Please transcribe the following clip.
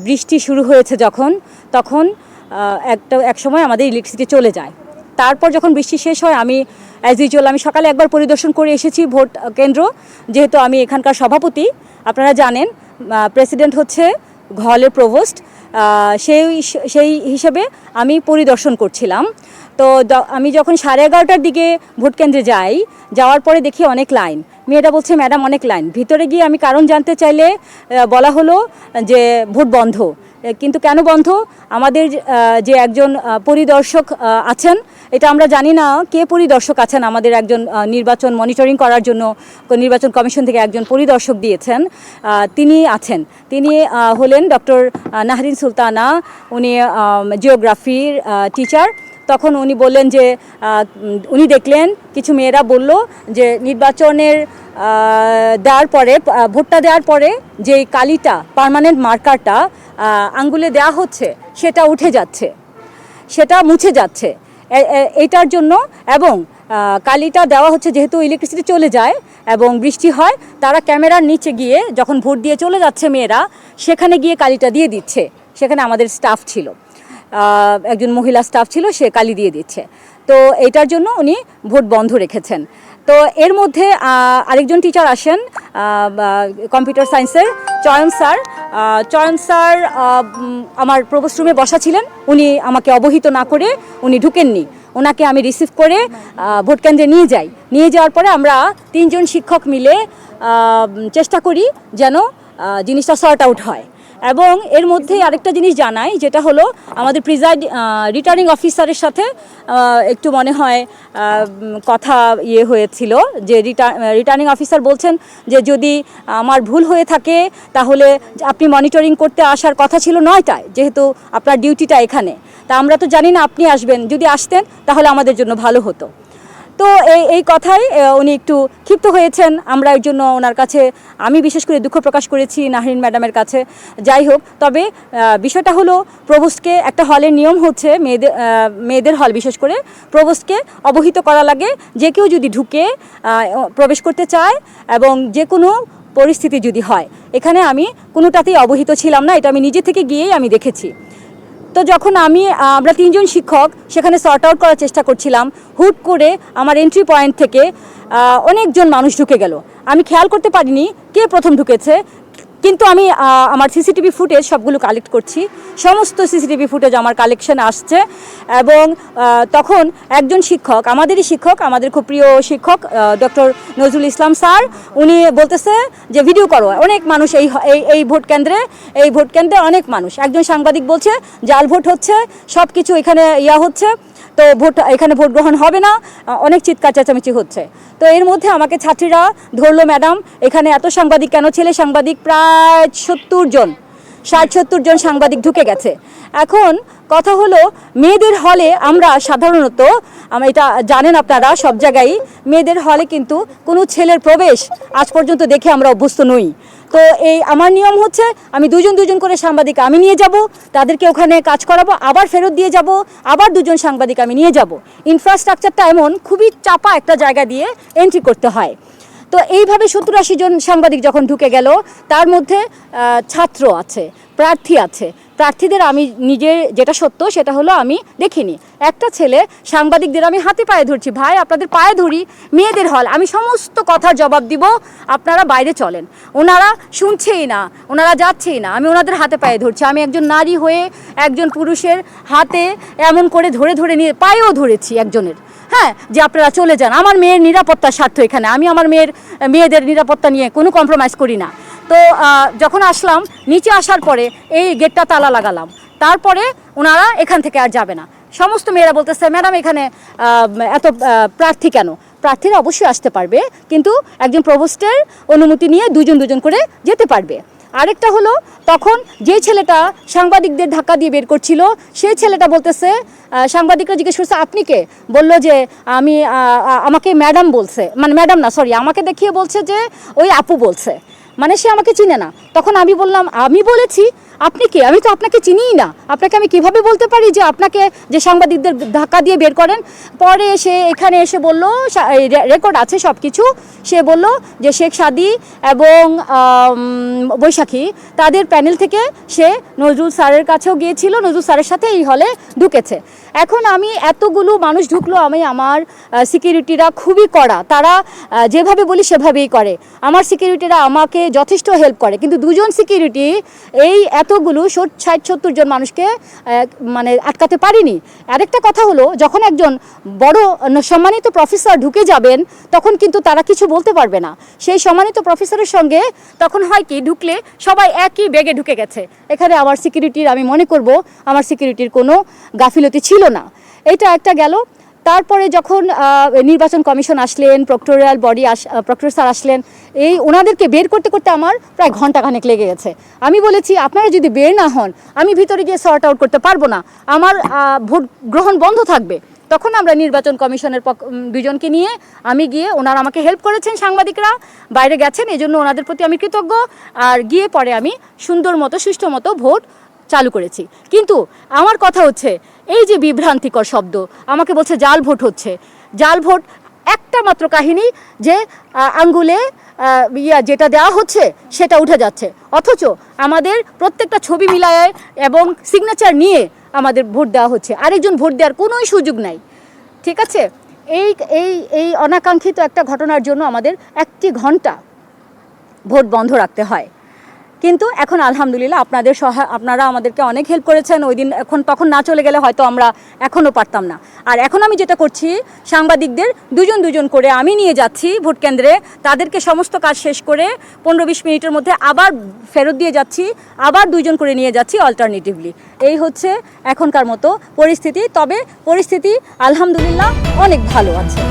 বৃষ্টি শুরু হয়েছে তখন এক সময় আমাদের ইলেকট্রিসিটি চলে যায়। তারপর যখন বৃষ্টি শেষ হয় আমি অ্যাজ ইউজুয়াল আমি সকালে একবার পরিদর্শন করে এসেছি ভোট কেন্দ্র, যেহেতু আমি এখানকার সভাপতি। আপনারা জানেন প্রেসিডেন্ট হচ্ছে হলের প্রভোস্ট, সেই হিসেবে আমি পরিদর্শন করছিলাম। তো আমি যখন 11:30টার দিকে ভোট কেন্দ্রে যাওয়ার পরে দেখি অনেক লাইন। মেয়েটা বলছে ম্যাডাম অনেক লাইন। ভিতরে গিয়ে আমি কারণ জানতে চাইলে বলা হলো যে ভোট বন্ধ। কিন্তু কেন বন্ধ? আমাদের যে একজন পরিদর্শক আছেন, এটা আমরা জানি না কে পরিদর্শক আছেন। আমাদের একজন নির্বাচন মনিটরিং করার জন্য নির্বাচন কমিশন থেকে একজন পরিদর্শক দিয়েছেন, তিনি আছেন। তিনি হলেন ডক্টর নাহরিন সুলতানা। উনি জিওগ্রাফির টিচার। তখন উনি বললেন যে উনি দেখলেন কিছু মেয়েরা বলল যে নির্বাচনের ভোটটা দেওয়ার পরে যে কালিটা পার্মানেন্ট মার্কারটা আঙ্গুলে দেওয়া হচ্ছে সেটা উঠে যাচ্ছে, সেটা মুছে যাচ্ছে। এইটার জন্য এবং কালিটা দেওয়া হচ্ছে যেহেতু ইলেকট্রিসিটি চলে যায় এবং বৃষ্টি হয়, তারা ক্যামেরার নিচে গিয়ে যখন ভোট দিয়ে চলে যাচ্ছে মেয়েরা, সেখানে গিয়ে কালিটা দিয়ে দিচ্ছে। সেখানে আমাদের স্টাফ ছিল, একজন মহিলা স্টাফ ছিল, সে কালি দিয়ে দিচ্ছে। তো এটার জন্য উনি ভোট বন্ধ রেখেছেন। তো এর মধ্যে আরেকজন টিচার আসেন কম্পিউটার সায়েন্সের, চয়ন স্যার আমার প্রভোস্ট রুমে বসা ছিলেন। উনি আমাকে অবহিত না করে উনি ঢুকেননি। ওনাকে আমি রিসিভ করে ভোট কেন্দ্রে নিয়ে যাওয়ার পরে আমরা 3 জন শিক্ষক মিলে চেষ্টা করি যেন জিনিসটা সর্ট আউট হয়। এবং এর মধ্যে আরেকটা জিনিস জানাই, যেটা হলো আমাদের রিটার্নিং অফিসারের সাথে একটু মনে হয় কথা হয়েছিল যে রিটার্নিং অফিসার বলছেন যে যদি আমার ভুল হয়ে থাকে তাহলে আপনি মনিটরিং করতে আসার কথা ছিল 9টায়, যেহেতু আপনার ডিউটিটা এখানে। তা আমরা তো জানি না আপনি আসবেন, যদি আসতেন তাহলে আমাদের জন্য ভালো হতো। তো এই কথাই উনি একটু ক্ষিপ্ত হয়েছেন। আমরা এর জন্য ওনার কাছে আমি বিশেষ করে দুঃখ প্রকাশ করেছি, নাহরিন ম্যাডামের কাছে। যাই হোক, তবে বিষয়টা হলো প্রভোস্টকে, একটা হলের নিয়ম হচ্ছে মেয়েদের হল বিশেষ করে প্রভোস্টকে অবহিত করা লাগে। যে কেউ যদি ঢুকে প্রবেশ করতে চায় এবং যে কোনো পরিস্থিতি যদি হয়, এখানে আমি কোনোটাতেই অবহিত ছিলাম না। এটা আমি নিজে থেকে গিয়েই আমি দেখেছি। তো যখন আমরা 3 জন শিক্ষক সেখানে সর্ট আউট করার চেষ্টা করছিলাম, হুট করে আমার এন্ট্রি পয়েন্ট থেকে অনেকজন মানুষ ঢুকে গেল। আমি খেয়াল করতে পারিনি কে প্রথম ঢুকেছে, কিন্তু আমি আমার সিসিটিভি ফুটেজ সবগুলো কালেক্ট করছি। সমস্ত সিসিটিভি ফুটেজ আমার কালেকশন আসছে। এবং তখন একজন শিক্ষক, আমাদের খুব প্রিয় শিক্ষক ডক্টর নজরুল ইসলাম স্যার, উনি বলতেছে যে ভিডিও করো, অনেক মানুষ এই ভোট কেন্দ্রে অনেক মানুষ। একজন সাংবাদিক বলছে জাল ভোট হচ্ছে, সব কিছু এখানে হচ্ছে, তো এখানে ভোট গ্রহণ হবে না, অনেক চিৎকার চেঁচামেচি হচ্ছে। তো এর মধ্যে আমাকে ছাত্রীরা ধরলো, ম্যাডাম এখানে এত সাংবাদিক কেন? ছেলে সাংবাদিক প্রায় 60-70 জন সাংবাদিক ঢুকে গেছে। এখন কথা হলো, মেয়েদের হলে আমরা সাধারণত, এটা জানেন আপনারা, সব জায়গায় মেয়েদের হলে কিন্তু কোনো ছেলের প্রবেশ আজ পর্যন্ত দেখে আমরা অভ্যস্ত নই। তো আমার নিয়ম হচ্ছে আমি 2 জন করে সাংবাদিক আমি নিয়ে যাব, তাদেরকে ওখানে কাজ করাবো, আবার ফেরত দিয়ে যাব, আবার 2 জন সাংবাদিক আমি নিয়ে যাব। ইনফ্রাস্ট্রাকচারটা এমন খুবই চাপা একটা জায়গা দিয়ে এন্ট্রি করতে হয়। তো এইভাবে 70-80 জন সাংবাদিক যখন ঢুকে গেল, তার মধ্যে ছাত্র আছে, প্রার্থী আছে। প্রার্থীদের আমি নিজে যেটা সত্য সেটা হলো আমি দেখিনি। একটা ছেলে সাংবাদিকদের আমি হাতে পায়ে ধরছি, ভাই আপনাদের পায়ে ধরি, মেয়েদের হল, আমি সমস্ত কথার জবাব দিব, আপনারা বাইরে চলেন। ওনারা শুনছেই না, ওনারা যাচ্ছেই না। আমি ওনাদের হাতে পায়ে ধরছি। আমি একজন নারী হয়ে একজন পুরুষের হাতে এমন করে ধরে নিয়ে পায়েও ধরেছি একজনের, হ্যাঁ, যে আপনারা চলে যান। আমার মেয়ের নিরাপত্তার স্বার্থ এখানে, আমি আমার মেয়েদের নিরাপত্তা নিয়ে কোনো কম্প্রোমাইজ করি না। তো যখন আসলাম, নিচে আসার পরে এই গেটটা তালা লাগালাম। তারপরে ওনারা এখান থেকে আর যাবে না। সমস্ত মেয়েরা বলতেছে ম্যাডাম এখানে এত প্রার্থী কেন? প্রার্থীরা অবশ্যই আসতে পারবে, কিন্তু একজন প্রভোস্টের অনুমতি নিয়ে 2 জন করে যেতে পারবে। আরেকটা হলো, তখন যে ছেলেটা সাংবাদিকদের ধাক্কা দিয়ে বের করছিল, সেই ছেলেটা বলতেছে, সাংবাদিকরা জিজ্ঞেস করছে আপনি কে? বলল যে আমাকে ম্যাডাম বলছে, মানে ম্যাডাম না, সরি, আমাকে দেখিয়ে বলছে যে ওই আপু বলছে। মানে সে আমাকে চিনে না। তখন আমি বললাম, আমি বলেছি আপনি কে, আমি তো আপনাকে চিনিই না, আপনাকে আমি কিভাবে বলতে পারি যে আপনাকে, যে সাংবাদিকদের ধাক্কা দিয়ে বের করেন। পরে সে এখানে এসে বলল, রেকর্ড আছে সব কিছু, সে বলল যে শেখ সাদী এবং বৈশাখী তাদের প্যানেল থেকে সে নজরুল স্যারের কাছেও গিয়েছিল, নজরুল স্যারের সাথে এই হলে ঢুকেছে। এখন আমি এতগুলো মানুষ ঢুকলো, আমি আমার সিকিউরিটিরা খুবই কড়া, তারা যেভাবে বলি সেভাবেই করে। আমার সিকিউরিটিরা আমাকে যথেষ্ট হেল্প করে, কিন্তু দুজন সিকিউরিটি এই এতগুলো 60-70 জন মানুষকে মানে আটকাতে পারিনি। আরেকটা কথা হলো, যখন একজন বড় সম্মানিত প্রফেসর ঢুকে যাবেন তখন কিন্তু তারা কিছু বলতে পারবে না। সেই সম্মানিত প্রফেসরের সঙ্গে তখন হয় কি, ঢুকলে সবাই একই বেগে ঢুকে গেছে। এখানে আমার সিকিউরিটির, আমি মনে করব আমার সিকিউরিটির কোনো গাফিলতি ছিল না। এটা একটা গেল। তারপরে যখন নির্বাচন কমিশন আসলেন, প্রক্টোরিয়াল বডি প্রক্টর স্যার আসলেন, এই ওনাদেরকে বের করতে করতে আমার প্রায় ঘন্টাখানেক লেগে গেছে। আমি বলেছি আপনারা যদি বের না হন আমি ভিতরে গিয়ে সর্ট আউট করতে পারবো না, আমার ভোট গ্রহণ বন্ধ থাকবে। তখন আমরা নির্বাচন কমিশনের দুজনকে নিয়ে আমি গিয়ে, ওনারা আমাকে হেল্প করেছেন, সাংবাদিকরা বাইরে গেছেন, এই জন্য ওনাদের প্রতি আমি কৃতজ্ঞ। আর গিয়ে পরে আমি সুন্দর মতো সুষ্ঠু মতো ভোট চালু করেছি। কিন্তু আমার কথা হচ্ছে, এই যে বিভ্রান্তিকর শব্দ, আমাকে বলছে জাল ভোট হচ্ছে, জাল ভোট একটা মাত্র কাহিনী যে আঙ্গুলে যেটা দেওয়া হচ্ছে সেটা উঠে যাচ্ছে, অথচ আমাদের প্রত্যেকটা ছবি মিলায় এবং সিগনেচার নিয়ে আমাদের ভোট দেওয়া হচ্ছে, আরেকজন ভোট দেওয়ার কোনোই সুযোগ নাই। ঠিক আছে, এই এই এই অনাকাঙ্ক্ষিত একটা ঘটনার জন্য আমাদের 1 ঘন্টা ভোট বন্ধ রাখতে হয়। কিন্তু এখন আলহামদুলিল্লাহ আপনারা আমাদেরকে অনেক হেল্প করেছেন। ওই দিন তখন না চলে গেলে হয়তো আমরা এখনও পারতাম না। আর এখন আমি যেটা করছি, সাংবাদিকদের দুজন করে আমি নিয়ে যাচ্ছি ভোট কেন্দ্রে, তাদেরকে সমস্ত কাজ শেষ করে 15-20 মিনিটের মধ্যে আবার ফেরত দিয়ে যাচ্ছি, আবার 2 করে নিয়ে যাচ্ছি অল্টারনেটিভলি। এই হচ্ছে এখনকার মতো পরিস্থিতি। তবে পরিস্থিতি আলহামদুলিল্লাহ অনেক ভালো আছে।